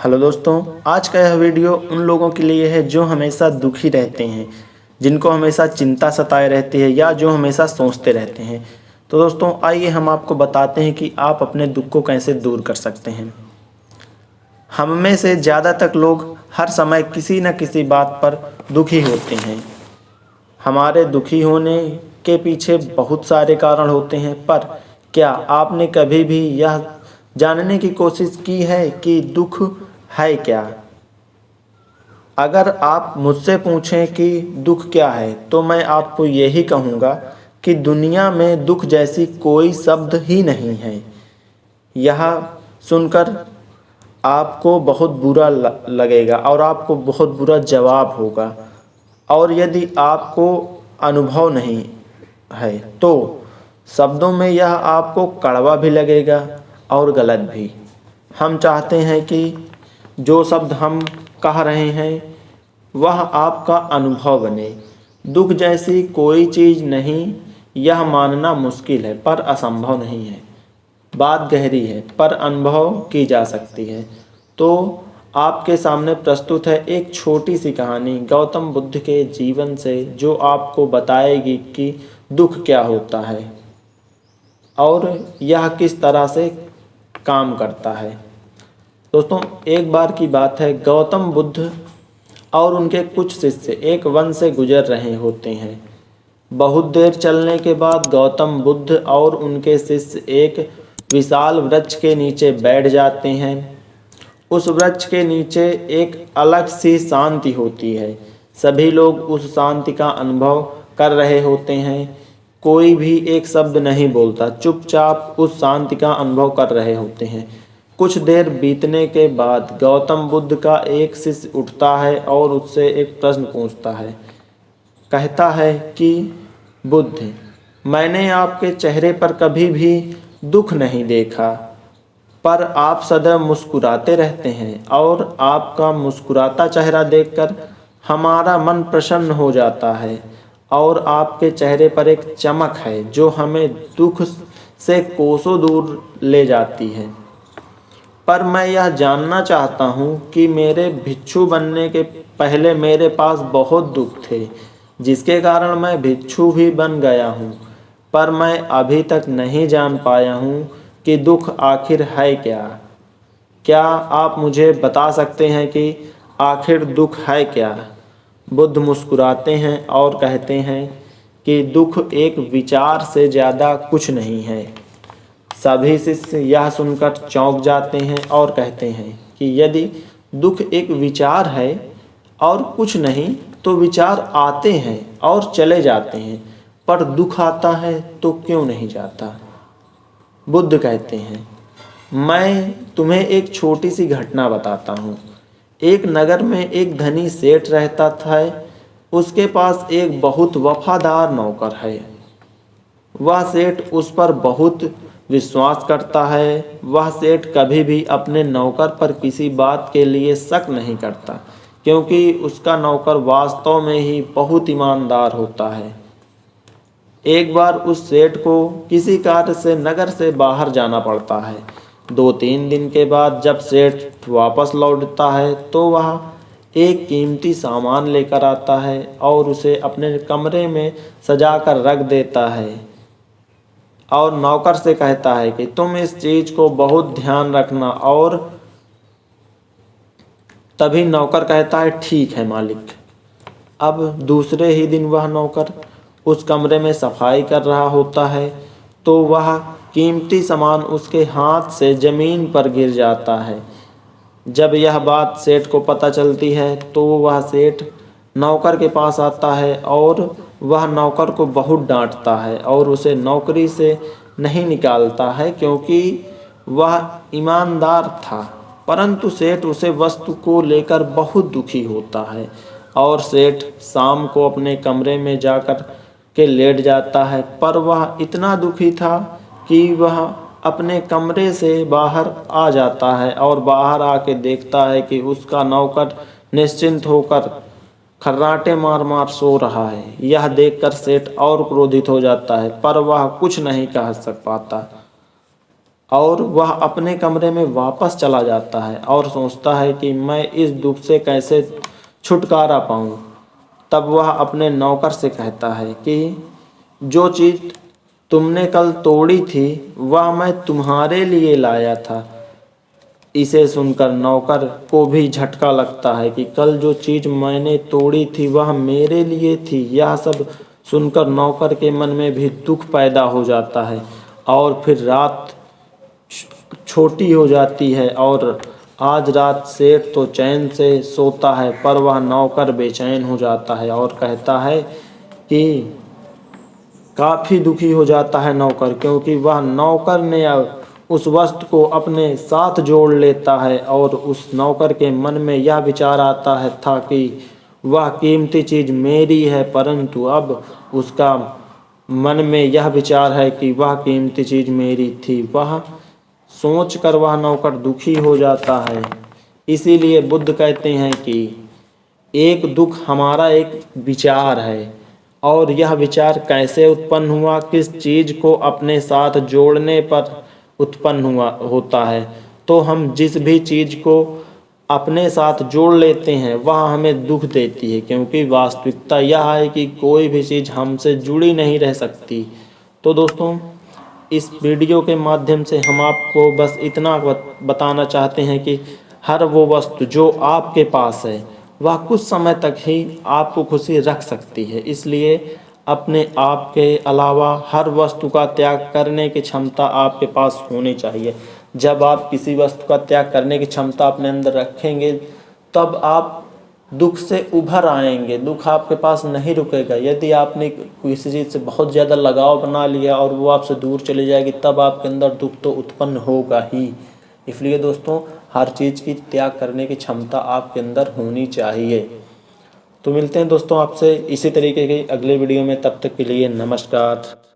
Hello दोस्तों, आज का यह वीडियो उन लोगों के लिए है जो हमेशा दुखी रहते हैं, जिनको हमेशा चिंता सताए रहती है या जो हमेशा सोचते रहते हैं। तो दोस्तों आइए हम आपको बताते हैं कि आप अपने दुख को कैसे दूर कर सकते हैं। हम में से ज़्यादातर लोग हर समय किसी न किसी बात पर दुखी होते हैं। हमारे दुखी होने के पीछे बहुत सारे कारण होते हैं, पर क्या आपने कभी भी यह जानने की कोशिश की है कि दुख है क्या? अगर आप मुझसे पूछें कि दुख क्या है, तो मैं आपको यही कहूँगा कि दुनिया में दुख जैसी कोई शब्द ही नहीं है। यह सुनकर आपको बहुत बुरा लगेगा और आपको बहुत बुरा जवाब होगा, और यदि आपको अनुभव नहीं है तो शब्दों में यह आपको कड़वा भी लगेगा और गलत भी। हम चाहते हैं कि जो शब्द हम कह रहे हैं वह आपका अनुभव बने। दुख जैसी कोई चीज़ नहीं, यह मानना मुश्किल है पर असंभव नहीं है। बात गहरी है पर अनुभव की जा सकती है। तो आपके सामने प्रस्तुत है एक छोटी सी कहानी गौतम बुद्ध के जीवन से, जो आपको बताएगी कि दुख क्या होता है और यह किस तरह से काम करता है। दोस्तों, एक बार की बात है, गौतम बुद्ध और उनके कुछ शिष्य एक वन से गुजर रहे होते हैं। बहुत देर चलने के बाद गौतम बुद्ध और उनके शिष्य एक विशाल वृक्ष के नीचे बैठ जाते हैं। उस वृक्ष के नीचे एक अलग सी शांति होती है। सभी लोग उस शांति का अनुभव कर रहे होते हैं। कोई भी एक शब्द नहीं बोलता, चुपचाप उस शांति का अनुभव कर रहे होते हैं। कुछ देर बीतने के बाद गौतम बुद्ध का एक शिष्य उठता है और उससे एक प्रश्न पूछता है। कहता है कि बुद्ध, मैंने आपके चेहरे पर कभी भी दुख नहीं देखा, पर आप सदैव मुस्कुराते रहते हैं और आपका मुस्कुराता चेहरा देखकर हमारा मन प्रसन्न हो जाता है, और आपके चेहरे पर एक चमक है जो हमें दुख से कोसों दूर ले जाती है। पर मैं यह जानना चाहता हूँ कि मेरे भिक्षु बनने के पहले मेरे पास बहुत दुख थे, जिसके कारण मैं भिक्षु भी बन गया हूँ। पर मैं अभी तक नहीं जान पाया हूँ कि दुख आखिर है क्या। क्या आप मुझे बता सकते हैं कि आखिर दुख है क्या? बुद्ध मुस्कुराते हैं और कहते हैं कि दुख एक विचार से ज़्यादा कुछ नहीं है। सभी शिष्य यह सुनकर चौंक जाते हैं और कहते हैं कि यदि दुख एक विचार है और कुछ नहीं, तो विचार आते हैं और चले जाते हैं, पर दुख आता है तो क्यों नहीं जाता? बुद्ध कहते हैं, मैं तुम्हें एक छोटी सी घटना बताता हूँ। एक नगर में एक धनी सेठ रहता था। उसके पास एक बहुत वफादार नौकर है। वह सेठ उस पर बहुत विश्वास करता है। वह सेठ कभी भी अपने नौकर पर किसी बात के लिए शक नहीं करता, क्योंकि उसका नौकर वास्तव में ही बहुत ईमानदार होता है। एक बार उस सेठ को किसी कार्य से नगर से बाहर जाना पड़ता है। 2-3 दिन के बाद जब सेठ वापस लौटता है तो वह एक कीमती सामान लेकर आता है और उसे अपने कमरे में सजा कर रख देता है, और नौकर से कहता है कि तुम इस चीज़ को बहुत ध्यान रखना। और तभी नौकर कहता है, ठीक है मालिक। अब दूसरे ही दिन वह नौकर उस कमरे में सफाई कर रहा होता है तो वह कीमती सामान उसके हाथ से ज़मीन पर गिर जाता है। जब यह बात सेठ को पता चलती है तो वह सेठ नौकर के पास आता है और वह नौकर को बहुत डांटता है और उसे नौकरी से नहीं निकालता है, क्योंकि वह ईमानदार था। परंतु सेठ उसे वस्तु को लेकर बहुत दुखी होता है और सेठ शाम को अपने कमरे में जाकर के लेट जाता है। पर वह इतना दुखी था कि वह अपने कमरे से बाहर आ जाता है और बाहर आके देखता है कि उसका नौकर निश्चिंत होकर खर्राटे मार मार सो रहा है। यह देखकर सेठ और क्रोधित हो जाता है, पर वह कुछ नहीं कह सक पाता और वह अपने कमरे में वापस चला जाता है और सोचता है कि मैं इस दुख से कैसे छुटकारा पाऊँ। तब वह अपने नौकर से कहता है कि जो चीज़ तुमने कल तोड़ी थी वह मैं तुम्हारे लिए लाया था। इसे सुनकर नौकर को भी झटका लगता है कि कल जो चीज़ मैंने तोड़ी थी वह मेरे लिए थी। यह सब सुनकर नौकर के मन में भी दुख पैदा हो जाता है और फिर रात छोटी हो जाती है और आज रात सेठ तो चैन से सोता है, पर वह नौकर बेचैन हो जाता है और कहता है कि काफ़ी दुखी हो जाता है नौकर, क्योंकि वह नौकर ने उस वस्तु को अपने साथ जोड़ लेता है और उस नौकर के मन में यह विचार आता है था कि वह कीमती चीज़ मेरी है, परंतु अब उसका मन में यह विचार है कि वह कीमती चीज़ मेरी थी। वह सोचकर वह नौकर दुखी हो जाता है। इसीलिए बुद्ध कहते हैं कि एक दुख हमारा एक विचार है और यह विचार कैसे उत्पन्न हुआ, किस चीज़ को अपने साथ जोड़ने पर उत्पन्न हुआ होता है। तो हम जिस भी चीज़ को अपने साथ जोड़ लेते हैं वह हमें दुख देती है, क्योंकि वास्तविकता यह है कि कोई भी चीज़ हमसे जुड़ी नहीं रह सकती। तो दोस्तों, इस वीडियो के माध्यम से हम आपको बस इतना बताना चाहते हैं कि हर वो वस्तु जो आपके पास है वह कुछ समय तक ही आपको खुशी रख सकती है। इसलिए अपने आप के अलावा हर वस्तु का त्याग करने की क्षमता आपके पास होनी चाहिए। जब आप किसी वस्तु का त्याग करने की क्षमता अपने अंदर रखेंगे तब आप दुख से उभर आएंगे, दुख आपके पास नहीं रुकेगा। यदि आपने किसी चीज़ से बहुत ज़्यादा लगाव बना लिया और वो आपसे दूर चली जाएगी तब आपके अंदर दुख तो उत्पन्न होगा ही। इसलिए दोस्तों, हर चीज़ की त्याग करने की क्षमता आपके अंदर होनी चाहिए। तो मिलते हैं दोस्तों आपसे इसी तरीके के अगले वीडियो में, तब तक के लिए नमस्कार।